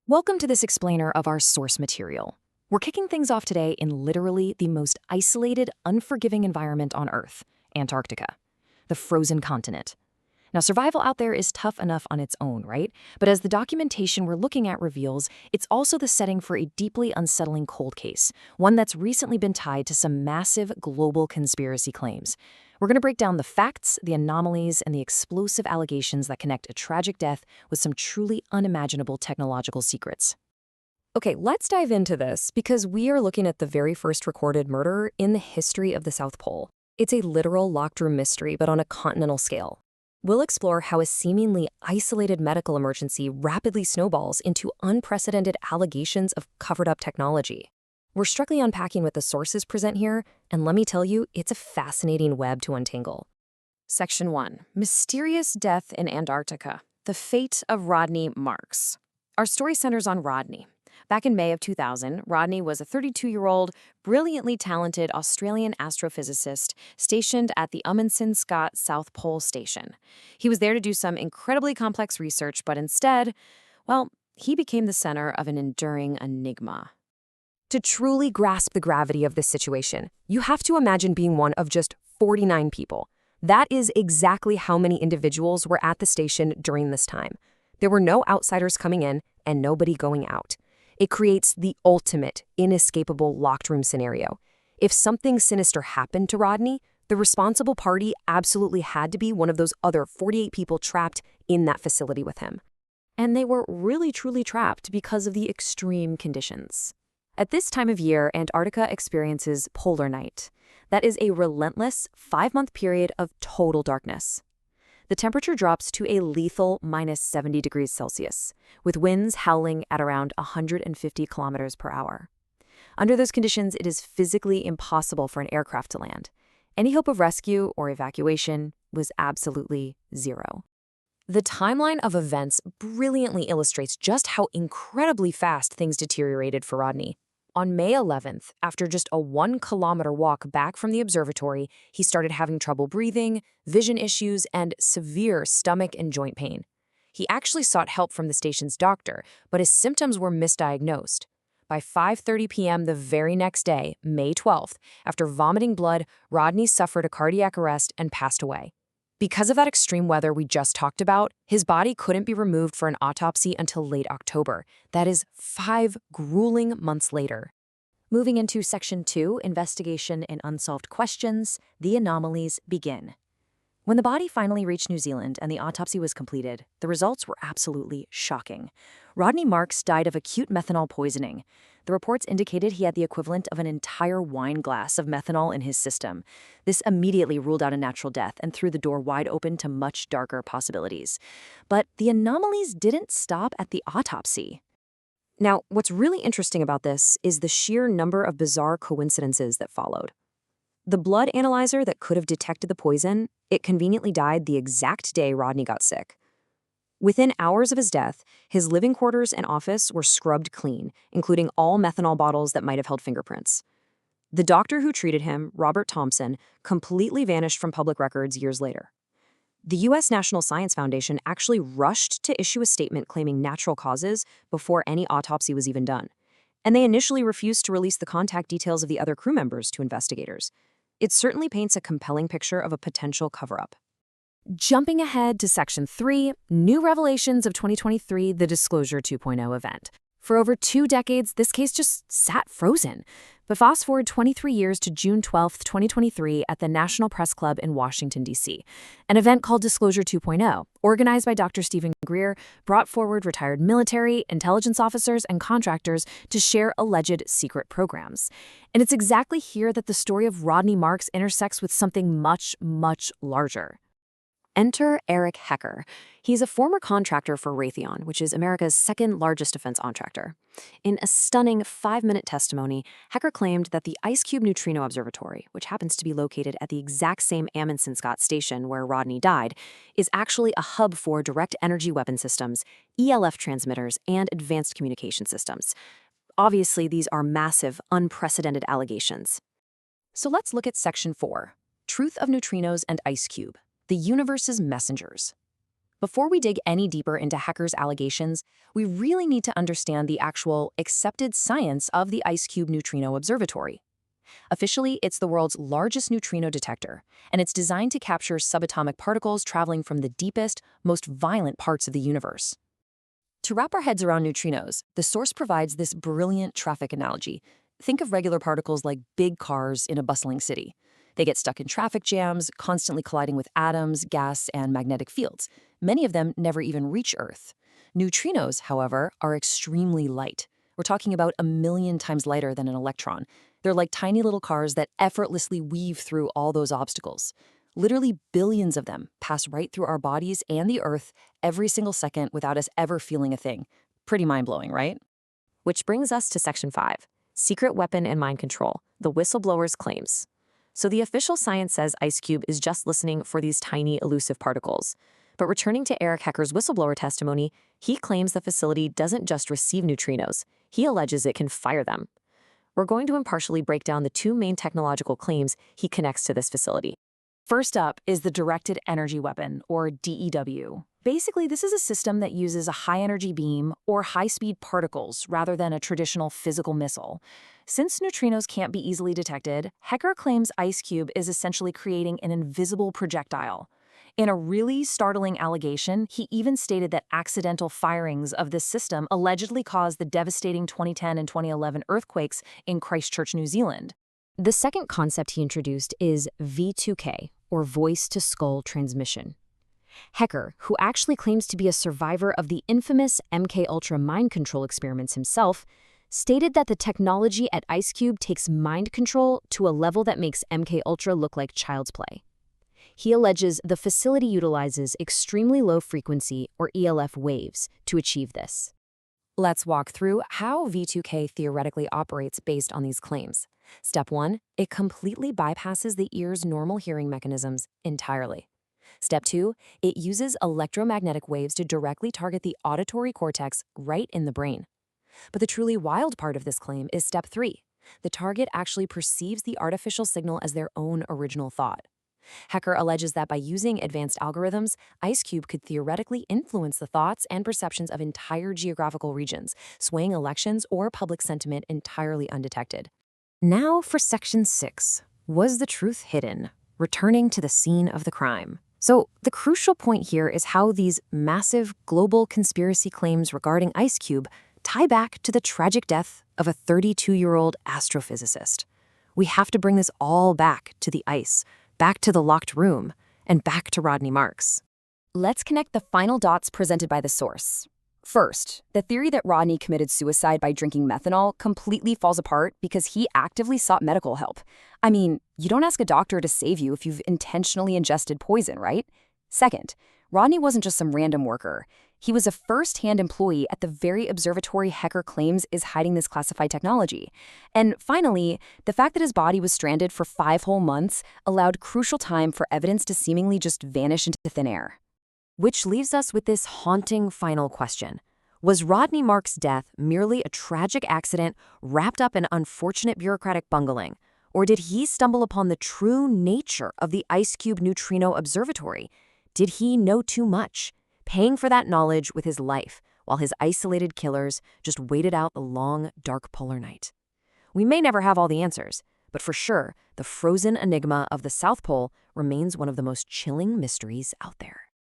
Welcome to this explainer of our source material. We're kicking things off today in literally the most isolated, unforgiving environment on Earth, Antarctica, the frozen continent. Now, survival out there is tough enough on its own, right? But as the documentation we're looking at reveals, it's also the setting for a deeply unsettling cold case, one that's recently been tied to some massive global conspiracy claims. We're going to break down the facts, the anomalies, and the explosive allegations that connect a tragic death with some truly unimaginable technological secrets. Okay, let's dive into this because we are looking at the very first recorded murder in the history of the South Pole. It's a literal locked room mystery, but on a continental scale. We'll explore how a seemingly isolated medical emergency rapidly snowballs into unprecedented allegations of covered-up technology. We're strictly unpacking what the sources present here, and let me tell you, it's a fascinating web to untangle. Section 1. Mysterious Death in Antarctica. The Fate of Rodney Marks. Our story centers on Rodney. Back in May of 2000, Rodney was a 32-year-old, brilliantly talented Australian astrophysicist stationed at the Amundsen-Scott South Pole Station. He was there to do some incredibly complex research, but instead, well, he became the center of an enduring enigma. To truly grasp the gravity of this situation, you have to imagine being one of just 49 people. That is exactly how many individuals were at the station during this time. There were no outsiders coming in and nobody going out. It creates the ultimate, inescapable locked room scenario. If something sinister happened to Rodney, the responsible party absolutely had to be one of those other 48 people trapped in that facility with him. And they were really truly trapped because of the extreme conditions. At this time of year, Antarctica experiences polar night. That is a relentless 5-month period of total darkness. The temperature drops to a lethal minus 70 degrees Celsius, with winds howling at around 150 kilometers per hour. Under those conditions, it is physically impossible for an aircraft to land. Any hope of rescue or evacuation was absolutely zero. The timeline of events brilliantly illustrates just how incredibly fast things deteriorated for Rodney. On May 11th, after just a 1-kilometer walk back from the observatory, he started having trouble breathing, vision issues, and severe stomach and joint pain. He actually sought help from the station's doctor, but his symptoms were misdiagnosed. By 5:30 p.m. the very next day, May 12th, after vomiting blood, Rodney suffered a cardiac arrest and passed away. Because of that extreme weather we just talked about, his body couldn't be removed for an autopsy until late October. That is 5 grueling months later. Moving into Section 2, Investigation and Unsolved Questions, the anomalies begin. When the body finally reached New Zealand and the autopsy was completed, the results were absolutely shocking. Rodney Marks died of acute methanol poisoning. The reports indicated he had the equivalent of an entire wine glass of methanol in his system. This immediately ruled out a natural death and threw the door wide open to much darker possibilities. But the anomalies didn't stop at the autopsy. Now, what's really interesting about this is the sheer number of bizarre coincidences that followed. The blood analyzer that could have detected the poison, it conveniently died the exact day Rodney got sick. Within hours of his death, his living quarters and office were scrubbed clean, including all methanol bottles that might have held fingerprints. The doctor who treated him, Robert Thompson, completely vanished from public records years later. The U.S. National Science Foundation actually rushed to issue a statement claiming natural causes before any autopsy was even done, and they initially refused to release the contact details of the other crew members to investigators. It certainly paints a compelling picture of a potential cover-up. Jumping ahead to Section 3, New Revelations of 2023, the Disclosure 2.0 event. For over 2 decades, this case just sat frozen. But fast forward 23 years to June 12, 2023 at the National Press Club in Washington, D.C. An event called Disclosure 2.0, organized by Dr. Stephen Greer, brought forward retired military, intelligence officers, and contractors to share alleged secret programs. And it's exactly here that the story of Rodney Marks intersects with something much, much larger. Enter Eric Hecker. He's a former contractor for Raytheon, which is America's second-largest defense contractor. In a stunning 5-minute testimony, Hecker claimed that the Ice Cube Neutrino Observatory, which happens to be located at the exact same Amundsen-Scott station where Rodney died, is actually a hub for direct energy weapon systems, ELF transmitters, and advanced communication systems. Obviously, these are massive, unprecedented allegations. So let's look at Section 4, Truth of Neutrinos and Ice Cube. The universe's messengers. Before we dig any deeper into Hecker's allegations, we really need to understand the actual accepted science of the IceCube Neutrino Observatory. Officially, it's the world's largest neutrino detector, and it's designed to capture subatomic particles traveling from the deepest, most violent parts of the universe. To wrap our heads around neutrinos, the source provides this brilliant traffic analogy. Think of regular particles like big cars in a bustling city. They get stuck in traffic jams, constantly colliding with atoms, gas, and magnetic fields. Many of them never even reach Earth. Neutrinos, however, are extremely light. We're talking about 1,000,000 times lighter than an electron. They're like tiny little cars that effortlessly weave through all those obstacles. Literally billions of them pass right through our bodies and the Earth every single second without us ever feeling a thing. Pretty mind-blowing, right? Which brings us to Section 5, Secret Weapon and Mind Control, the whistleblower's claims. So the official science says IceCube is just listening for these tiny, elusive particles. But returning to Eric Hecker's whistleblower testimony, he claims the facility doesn't just receive neutrinos. He alleges it can fire them. We're going to impartially break down the two main technological claims he connects to this facility. First up is the Directed Energy Weapon, or DEW. Basically, this is a system that uses a high-energy beam or high-speed particles rather than a traditional physical missile. Since neutrinos can't be easily detected, Hecker claims IceCube is essentially creating an invisible projectile. In a really startling allegation, he even stated that accidental firings of this system allegedly caused the devastating 2010 and 2011 earthquakes in Christchurch, New Zealand. The second concept he introduced is V2K, or voice-to-skull transmission. Hecker, who actually claims to be a survivor of the infamous MKUltra mind control experiments himself, stated that the technology at IceCube takes mind control to a level that makes MKUltra look like child's play. He alleges the facility utilizes extremely low-frequency, or ELF waves, to achieve this. Let's walk through how V2K theoretically operates based on these claims. Step 1, it completely bypasses the ear's normal hearing mechanisms entirely. Step 2, it uses electromagnetic waves to directly target the auditory cortex right in the brain. But the truly wild part of this claim is Step 3. The target actually perceives the artificial signal as their own original thought. Hecker alleges that by using advanced algorithms, IceCube could theoretically influence the thoughts and perceptions of entire geographical regions, swaying elections or public sentiment entirely undetected. Now for Section 6. Was the truth hidden? Returning to the scene of the crime. So the crucial point here is how these massive global conspiracy claims regarding IceCube tie back to the tragic death of a 32-year-old astrophysicist. We have to bring this all back to the ice, back to the locked room, and back to Rodney Marks. Let's connect the final dots presented by the source. First, the theory that Rodney committed suicide by drinking methanol completely falls apart because he actively sought medical help. I mean, you don't ask a doctor to save you if you've intentionally ingested poison, right? Second, Rodney wasn't just some random worker. He was a first-hand employee at the very observatory Hecker claims is hiding this classified technology. And finally, the fact that his body was stranded for 5 whole months allowed crucial time for evidence to seemingly just vanish into thin air. Which leaves us with this haunting final question. Was Rodney Marks' death merely a tragic accident wrapped up in unfortunate bureaucratic bungling? Or did he stumble upon the true nature of the IceCube Neutrino Observatory? Did he know too much, paying for that knowledge with his life, while his isolated killers just waited out the long, dark polar night? We may never have all the answers, but for sure, the frozen enigma of the South Pole remains one of the most chilling mysteries out there.